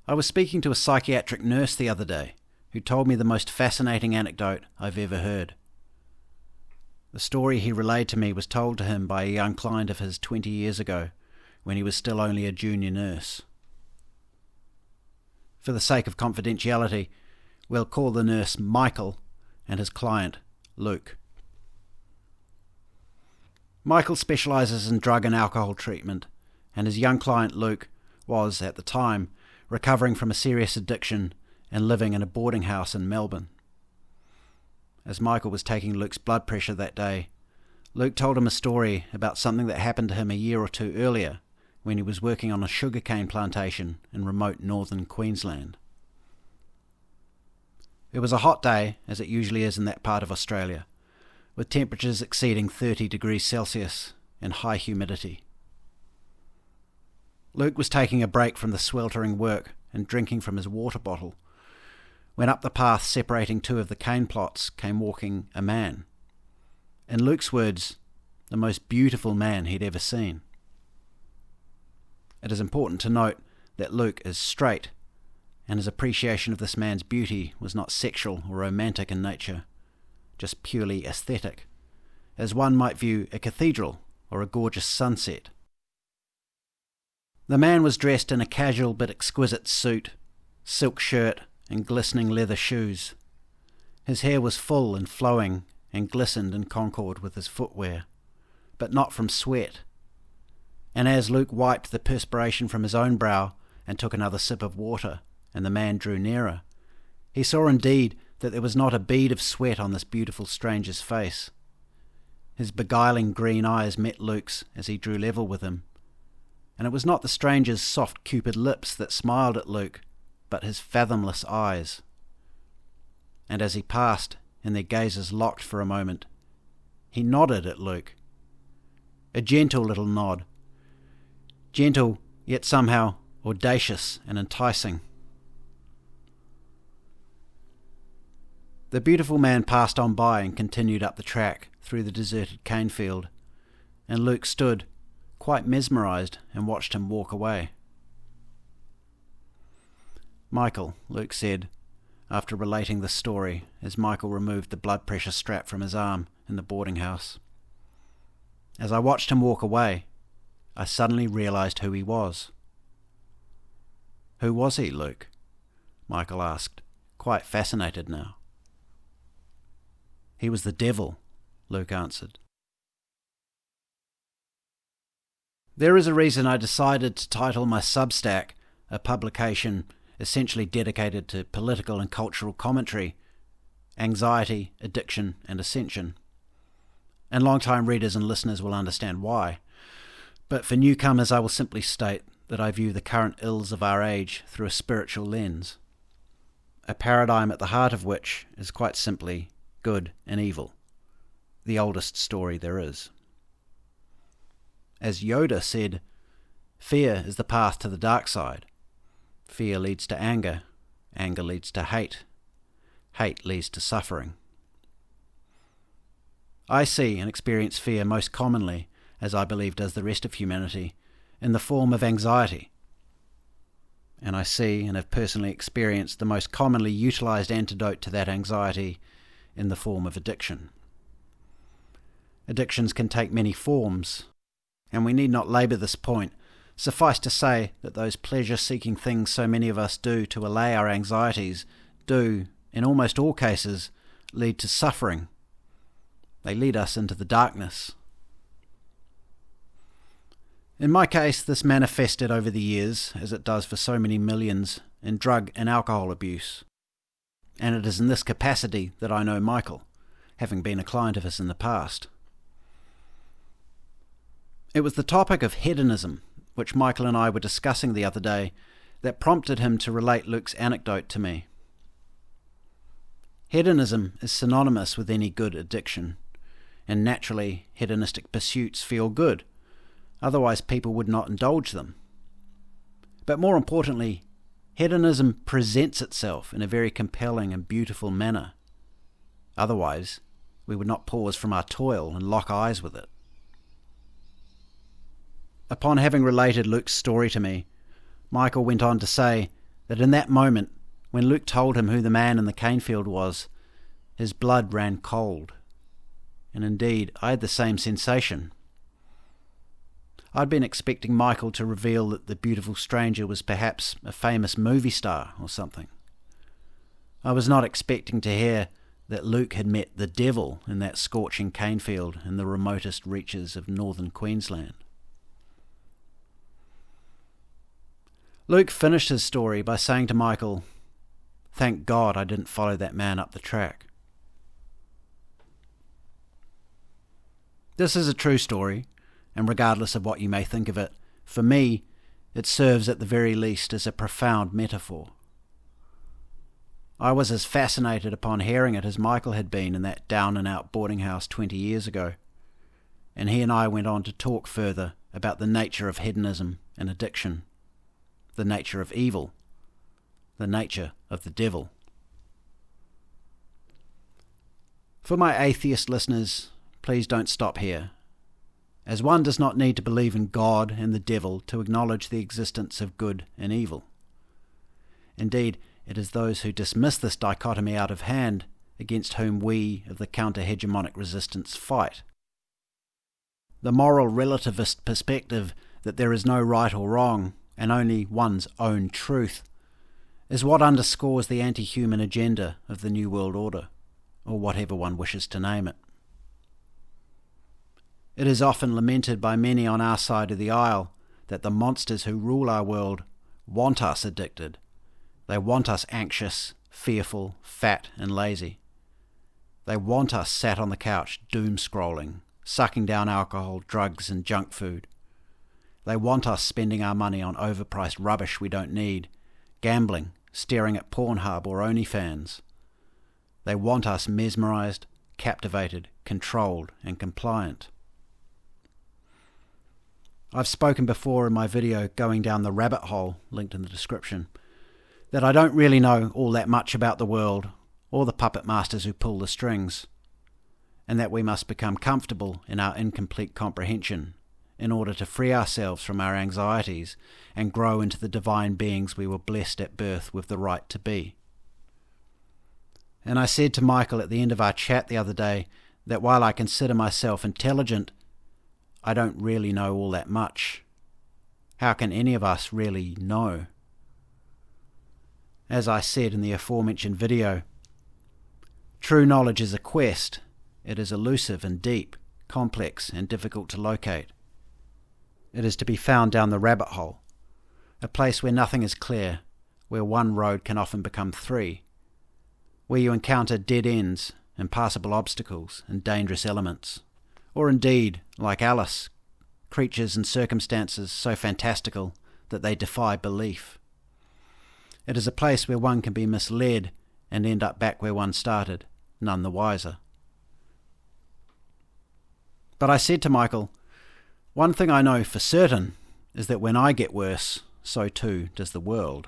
I was speaking to a psychiatric nurse the other day who told me the most fascinating anecdote I've ever heard. The story he relayed to me was told to him by a young client of his 20 years ago, when he was still only a junior nurse. For the sake of confidentiality, we'll call the nurse Michael and his client Luke. Michael specialises in drug and alcohol treatment, and his young client Luke was, at the time, recovering from a serious addiction and living in a boarding house in Melbourne. As Michael was taking Luke's blood pressure that day, Luke told him a story about something that happened to him a year or two earlier when he was working on a sugarcane plantation in remote northern Queensland. It was a hot day, as it usually is in that part of Australia, with temperatures exceeding 30 degrees Celsius and high humidity. Luke was taking a break from the sweltering work and drinking from his water bottle when up the path separating two of the cane plots came walking a man. In Luke's words, the most beautiful man he'd ever seen. It is important to note that Luke is straight, and his appreciation of this man's beauty was not sexual or romantic in nature, just purely aesthetic, as one might view a cathedral or a gorgeous sunset. The man was dressed in a casual but exquisite suit, silk shirt, and glistening leather shoes. His hair was full and flowing and glistened in concord with his footwear, but not from sweat. And as Luke wiped the perspiration from his own brow and took another sip of water, and the man drew nearer, he saw indeed that there was not a bead of sweat on this beautiful stranger's face. His beguiling green eyes met Luke's as he drew level with him, and it was not the stranger's soft cupid lips that smiled at Luke, but his fathomless eyes. And as he passed, and their gazes locked for a moment, he nodded at Luke. A gentle little nod. Gentle, yet somehow audacious and enticing. The beautiful man passed on by and continued up the track through the deserted cane field, and Luke stood, quite mesmerised, and watched him walk away. "Michael," Luke said, after relating the story, as Michael removed the blood pressure strap from his arm in the boarding house. "As I watched him walk away, I suddenly realised who he was." "Who was he, Luke?" Michael asked, quite fascinated now. "He was the devil," Luke answered. There is a reason I decided to title my Substack, a publication essentially dedicated to political and cultural commentary, Anxiety, Addiction and Ascension. And long-time readers and listeners will understand why. But for newcomers, I will simply state that I view the current ills of our age through a spiritual lens, a paradigm at the heart of which is quite simply good and evil, the oldest story there is. As Yoda said, fear is the path to the dark side. Fear leads to anger, anger leads to hate, hate leads to suffering. I see and experience fear most commonly, as I believe does the rest of humanity, in the form of anxiety. And I see and have personally experienced the most commonly utilised antidote to that anxiety in the form of addiction. Addictions can take many forms, and we need not labour this point. Suffice to say that those pleasure-seeking things so many of us do to allay our anxieties do, in almost all cases, lead to suffering. They lead us into the darkness. In my case, this manifested over the years, as it does for so many millions, in drug and alcohol abuse. And it is in this capacity that I know Michael, having been a client of his in the past. It was the topic of hedonism, which Michael and I were discussing the other day, that prompted him to relate Luke's anecdote to me. Hedonism is synonymous with any good addiction, and naturally hedonistic pursuits feel good, otherwise people would not indulge them. But more importantly, hedonism presents itself in a very compelling and beautiful manner. Otherwise, we would not pause from our toil and lock eyes with it. Upon having related Luke's story to me, Michael went on to say that in that moment, when Luke told him who the man in the cane field was, his blood ran cold. And indeed, I had the same sensation. I'd been expecting Michael to reveal that the beautiful stranger was perhaps a famous movie star or something. I was not expecting to hear that Luke had met the devil in that scorching cane field in the remotest reaches of northern Queensland. Luke finished his story by saying to Michael, "Thank God I didn't follow that man up the track." This is a true story, and regardless of what you may think of it, for me, it serves at the very least as a profound metaphor. I was as fascinated upon hearing it as Michael had been in that down-and-out boarding house 20 years ago, and he and I went on to talk further about the nature of hedonism and addiction, the nature of evil, the nature of the devil. For my atheist listeners, please don't stop here, as one does not need to believe in God and the devil to acknowledge the existence of good and evil. Indeed, it is those who dismiss this dichotomy out of hand against whom we of the counter-hegemonic resistance fight. The moral relativist perspective that there is no right or wrong and only one's own truth is what underscores the anti-human agenda of the New World Order, or whatever one wishes to name it. It is often lamented by many on our side of the aisle that the monsters who rule our world want us addicted. They want us anxious, fearful, fat and lazy. They want us sat on the couch doom-scrolling, sucking down alcohol, drugs and junk food. They want us spending our money on overpriced rubbish we don't need, gambling, staring at Pornhub or OnlyFans. They want us mesmerised, captivated, controlled and compliant. I've spoken before in my video Going Down the Rabbit Hole, linked in the description, that I don't really know all that much about the world or the puppet masters who pull the strings, and that we must become comfortable in our incomplete comprehension in order to free ourselves from our anxieties and grow into the divine beings we were blessed at birth with the right to be. And I said to Michael at the end of our chat the other day that while I consider myself intelligent, I don't really know all that much. How can any of us really know? As I said in the aforementioned video, true knowledge is a quest. It is elusive and deep, complex and difficult to locate. It is to be found down the rabbit hole, a place where nothing is clear, where one road can often become three, where you encounter dead ends, impassable obstacles and dangerous elements, or indeed, like Alice, creatures and circumstances so fantastical that they defy belief. It is a place where one can be misled and end up back where one started, none the wiser. But I said to Michael, one thing I know for certain is that when I get worse, so too does the world.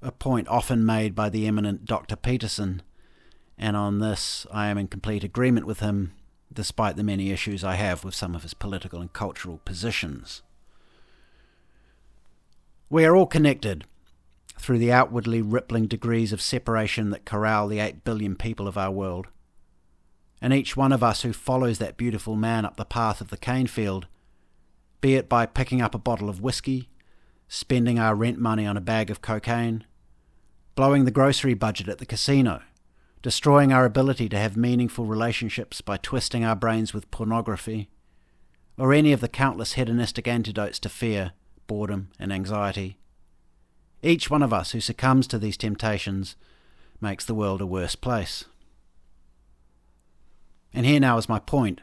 A point often made by the eminent Dr. Peterson, and on this I am in complete agreement with him, despite the many issues I have with some of his political and cultural positions. We are all connected through the outwardly rippling degrees of separation that corral the 8 billion people of our world. And each one of us who follows that beautiful man up the path of the cane field, be it by picking up a bottle of whiskey, spending our rent money on a bag of cocaine, blowing the grocery budget at the casino, destroying our ability to have meaningful relationships by twisting our brains with pornography, or any of the countless hedonistic antidotes to fear, boredom and anxiety. Each one of us who succumbs to these temptations makes the world a worse place. And here now is my point,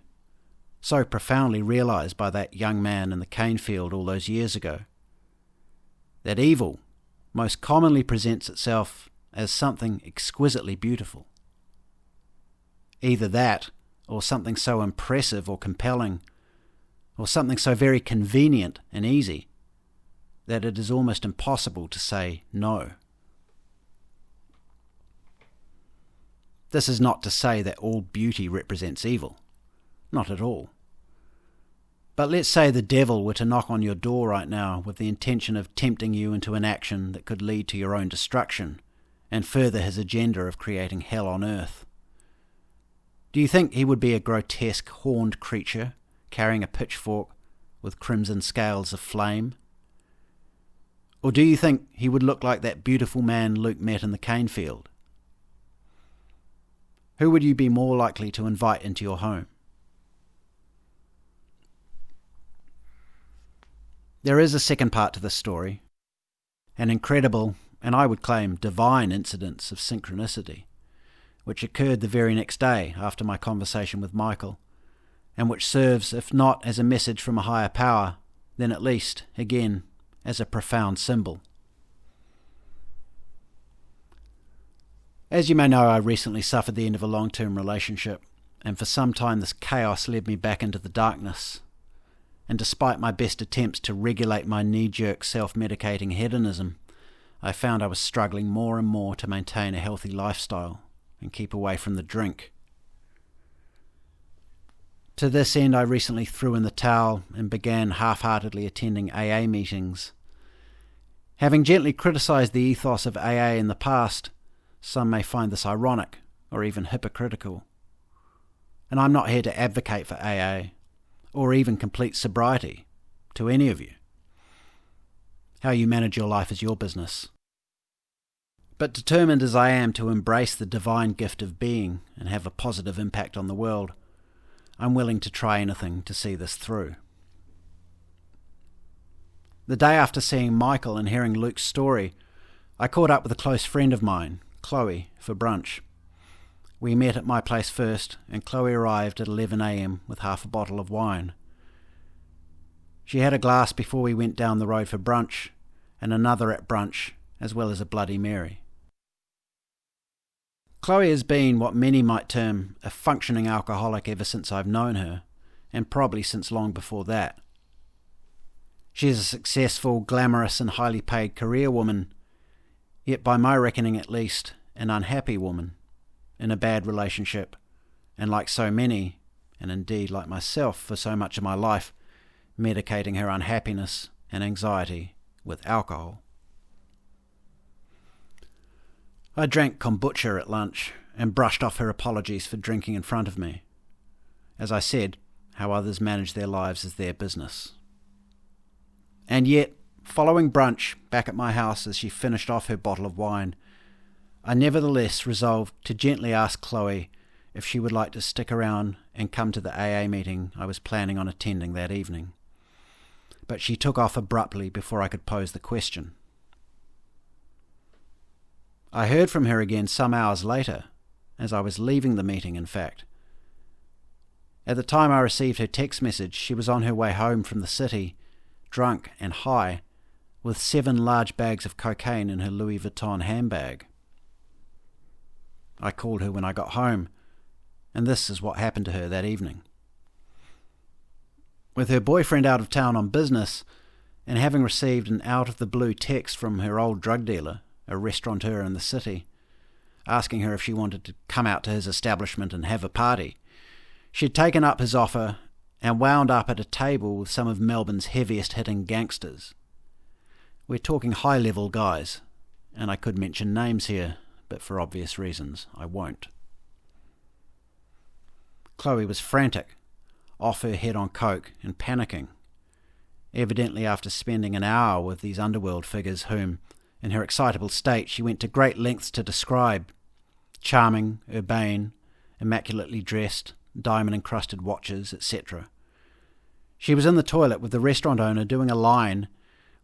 so profoundly realised by that young man in the cane field all those years ago, that evil most commonly presents itself as something exquisitely beautiful. Either that, or something so impressive or compelling, or something so very convenient and easy, that it is almost impossible to say no. This is not to say that all beauty represents evil. Not at all. But let's say the devil were to knock on your door right now with the intention of tempting you into an action that could lead to your own destruction and further his agenda of creating hell on earth. Do you think he would be a grotesque horned creature carrying a pitchfork with crimson scales of flame? Or do you think he would look like that beautiful man Luke met in the cane field? Who would you be more likely to invite into your home? There is a second part to this story, an incredible, and I would claim divine incidence of synchronicity, which occurred the very next day after my conversation with Michael, and which serves, if not as a message from a higher power, then at least, again, as a profound symbol. As you may know, I recently suffered the end of a long-term relationship, and for some time this chaos led me back into the darkness. And despite my best attempts to regulate my knee-jerk self-medicating hedonism, I found I was struggling more and more to maintain a healthy lifestyle and keep away from the drink. To this end, I recently threw in the towel and began half-heartedly attending AA meetings. Having gently criticised the ethos of AA in the past, some may find this ironic or even hypocritical. And I'm not here to advocate for AA or even complete sobriety to any of you. How you manage your life is your business. But determined as I am to embrace the divine gift of being and have a positive impact on the world, I'm willing to try anything to see this through. The day after seeing Michael and hearing Luke's story, I caught up with a close friend of mine, Chloe, for brunch. We met at my place first, and Chloe arrived at 11 a.m. with half a bottle of wine. She had a glass before we went down the road for brunch, and another at brunch, as well as a Bloody Mary. Chloe has been what many might term a functioning alcoholic ever since I've known her, and probably since long before that. She is a successful, glamorous and highly paid career woman, yet by my reckoning at least, an unhappy woman, in a bad relationship, and like so many, and indeed like myself for so much of my life, medicating her unhappiness and anxiety with alcohol. I drank kombucha at lunch and brushed off her apologies for drinking in front of me. As I said, how others manage their lives is their business. And yet, following brunch back at my house as she finished off her bottle of wine, I nevertheless resolved to gently ask Chloe if she would like to stick around and come to the AA meeting I was planning on attending that evening. But she took off abruptly before I could pose the question. I heard from her again some hours later, as I was leaving the meeting in fact. At the time I received her text message, she was on her way home from the city, drunk and high, with 7 large bags of cocaine in her Louis Vuitton handbag. I called her when I got home, and this is what happened to her that evening. With her boyfriend out of town on business, and having received an out-of-the-blue text from her old drug dealer, a restaurateur in the city, asking her if she wanted to come out to his establishment and have a party, she had taken up his offer and wound up at a table with some of Melbourne's heaviest-hitting gangsters. We're talking high-level guys, and I could mention names here, but for obvious reasons, I won't. Chloe was frantic, off her head on coke and panicking, evidently after spending an hour with these underworld figures whom, in her excitable state, she went to great lengths to describe: charming, urbane, immaculately dressed, diamond-encrusted watches, etc. She was in the toilet with the restaurant owner doing a line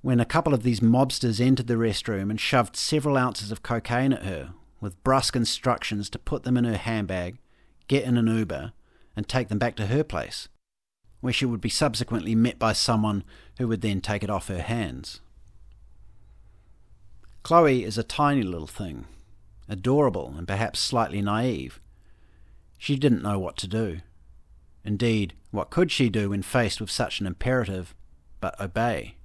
when a couple of these mobsters entered the restroom and shoved several ounces of cocaine at her, with brusque instructions to put them in her handbag, get in an Uber, and take them back to her place, where she would be subsequently met by someone who would then take it off her hands. Chloe is a tiny little thing, adorable and perhaps slightly naive. She didn't know what to do. Indeed, what could she do when faced with such an imperative but obey?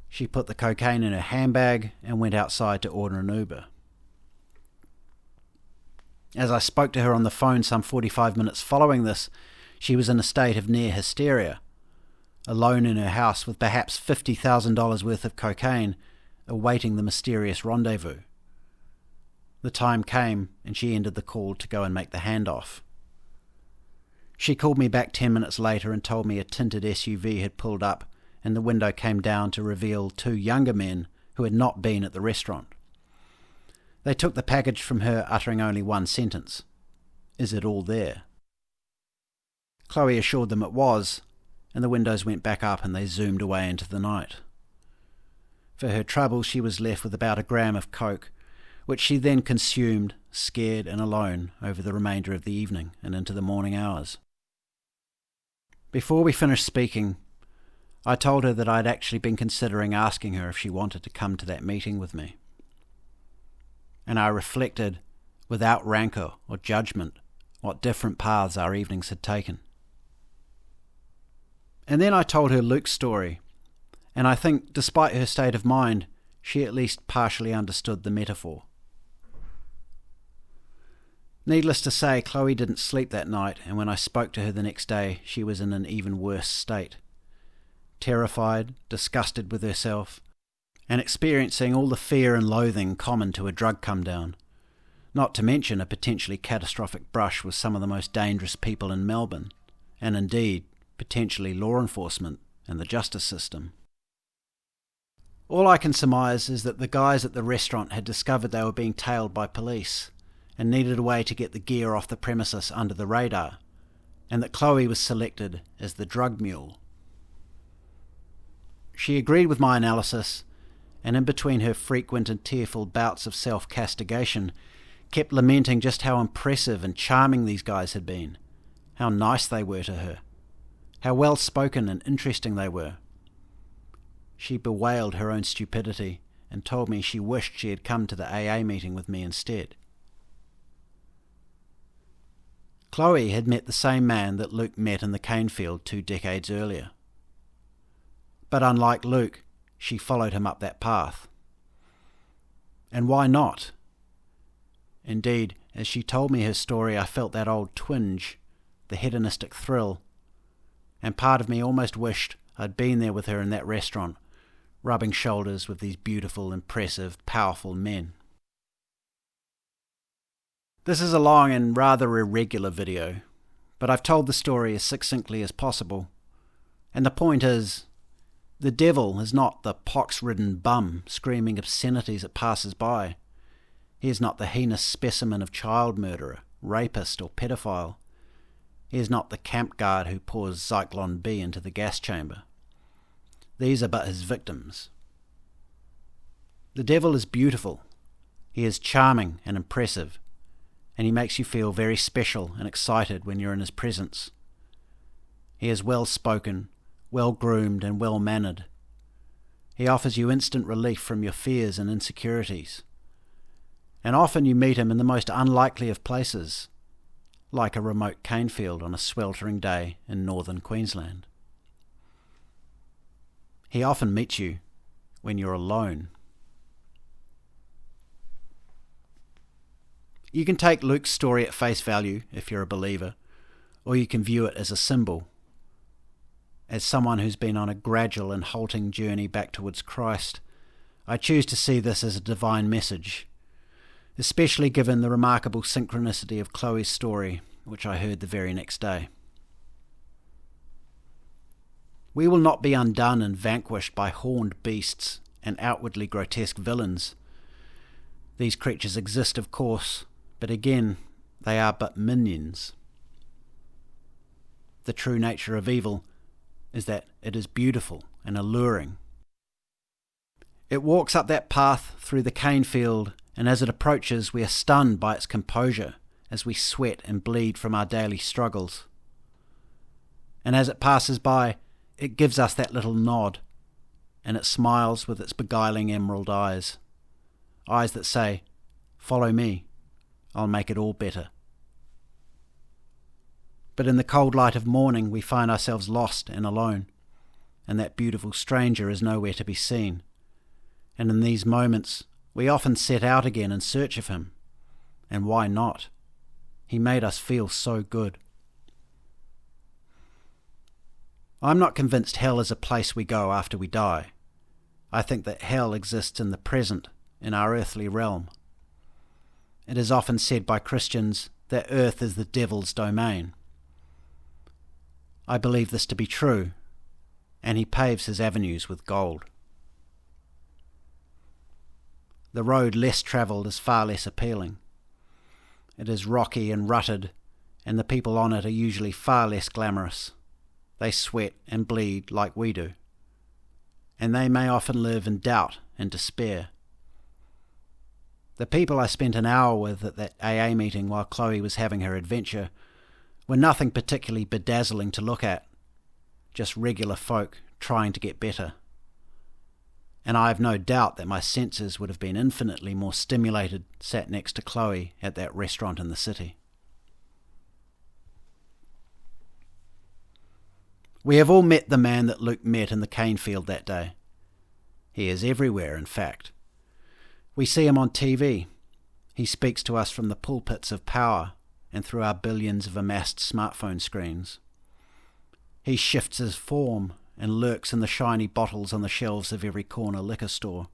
She put the cocaine in her handbag and went outside to order an Uber. As I spoke to her on the phone some 45 minutes following this, she was in a state of near hysteria, alone in her house with perhaps $50,000 worth of cocaine, awaiting the mysterious rendezvous. The time came, and she ended the call to go and make the handoff. She called me back 10 minutes later and told me a tinted SUV had pulled up, and the window came down to reveal 2 younger men who had not been at the restaurant. They took the package from her, uttering only one sentence: "Is it all there?" Chloe assured them it was, and the windows went back up and they zoomed away into the night. For her trouble, she was left with about 1 gram of coke, which she then consumed, scared and alone, over the remainder of the evening and into the morning hours. Before we finished speaking, I told her that I'd actually been considering asking her if she wanted to come to that meeting with me. And I reflected, without rancour or judgment, what different paths our evenings had taken. And then I told her Luke's story, and I think, despite her state of mind, she at least partially understood the metaphor. Needless to say, Chloe didn't sleep that night, and when I spoke to her the next day, she was in an even worse state. Terrified, disgusted with herself, and experiencing all the fear and loathing common to a drug come-down, not to mention a potentially catastrophic brush with some of the most dangerous people in Melbourne, and indeed, potentially law enforcement and the justice system. All I can surmise is that the guys at the restaurant had discovered they were being tailed by police and needed a way to get the gear off the premises under the radar, and that Chloe was selected as the drug mule. She agreed with my analysis, and in between her frequent and tearful bouts of self-castigation, kept lamenting just how impressive and charming these guys had been, how nice they were to her, how well-spoken and interesting they were. She bewailed her own stupidity and told me she wished she had come to the AA meeting with me instead. Chloe had met the same man that Luke met in the cane field 2 decades earlier. But unlike Luke, she followed him up that path. And why not? Indeed, as she told me her story, I felt that old twinge, the hedonistic thrill, and part of me almost wished I'd been there with her in that restaurant, rubbing shoulders with these beautiful, impressive, powerful men. This is a long and rather irregular video, but I've told the story as succinctly as possible, and the point is, the devil is not the pox-ridden bum screaming obscenities at passers-by. He is not the heinous specimen of child murderer, rapist or pedophile. He is not the camp guard who pours Zyklon B into the gas chamber. These are but his victims. The devil is beautiful. He is charming and impressive, and he makes you feel very special and excited when you're in his presence. He is well-spoken, well-groomed and well-mannered. He offers you instant relief from your fears and insecurities. And often you meet him in the most unlikely of places, like a remote cane field on a sweltering day in northern Queensland. He often meets you when you're alone. You can take Luke's story at face value if you're a believer, or you can view it as a symbol, as someone who's been on a gradual and halting journey back towards Christ. I choose to see this as a divine message, especially given the remarkable synchronicity of Chloe's story, which I heard the very next day. We will not be undone and vanquished by horned beasts and outwardly grotesque villains. These creatures exist, of course, but again, they are but minions. The true nature of evil is that it is beautiful and alluring. It walks up that path through the cane field, and as it approaches, we are stunned by its composure as we sweat and bleed from our daily struggles. And as it passes by, it gives us that little nod, and it smiles with its beguiling emerald eyes. Eyes that say, "Follow me, I'll make it all better." But in the cold light of morning, we find ourselves lost and alone, and that beautiful stranger is nowhere to be seen. And in these moments, we often set out again in search of him. And why not? He made us feel so good. I'm not convinced hell is a place we go after we die. I think that hell exists in the present, in our earthly realm. It is often said by Christians that earth is the devil's domain. I believe this to be true, and he paves his avenues with gold. The road less travelled is far less appealing. It is rocky and rutted, and the people on it are usually far less glamorous. They sweat and bleed like we do, and they may often live in doubt and despair. The people I spent an hour with at that AA meeting while Chloe was having her adventure were nothing particularly bedazzling to look at, just regular folk trying to get better. And I have no doubt that my senses would have been infinitely more stimulated sat next to Chloe at that restaurant in the city. We have all met the man that Luke met in the cane field that day. He is everywhere, in fact. We see him on TV. He speaks to us from the pulpits of power and through our billions of amassed smartphone screens. He shifts his form and lurks in the shiny bottles on the shelves of every corner liquor store,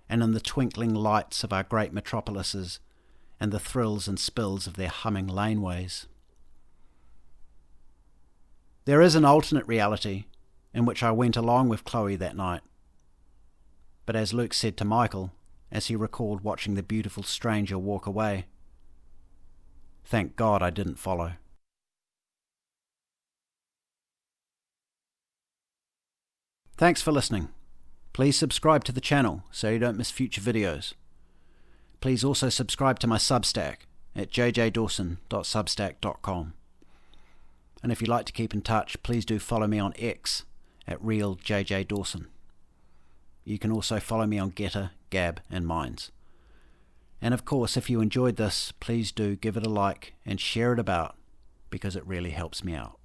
and in the twinkling lights of our great metropolises, and the thrills and spills of their humming laneways. There is an alternate reality in which I went along with Chloe that night. But as Luke said to Michael, as he recalled watching the beautiful stranger walk away, thank God I didn't follow. Thanks for listening. Please subscribe to the channel so you don't miss future videos. Please also subscribe to my Substack at jjdawson.substack.com. And if you'd like to keep in touch, please do follow me on X at RealJJDawson. You can also follow me on Getter, Gab and Minds. And of course, if you enjoyed this, please do give it a like and share it about, because it really helps me out.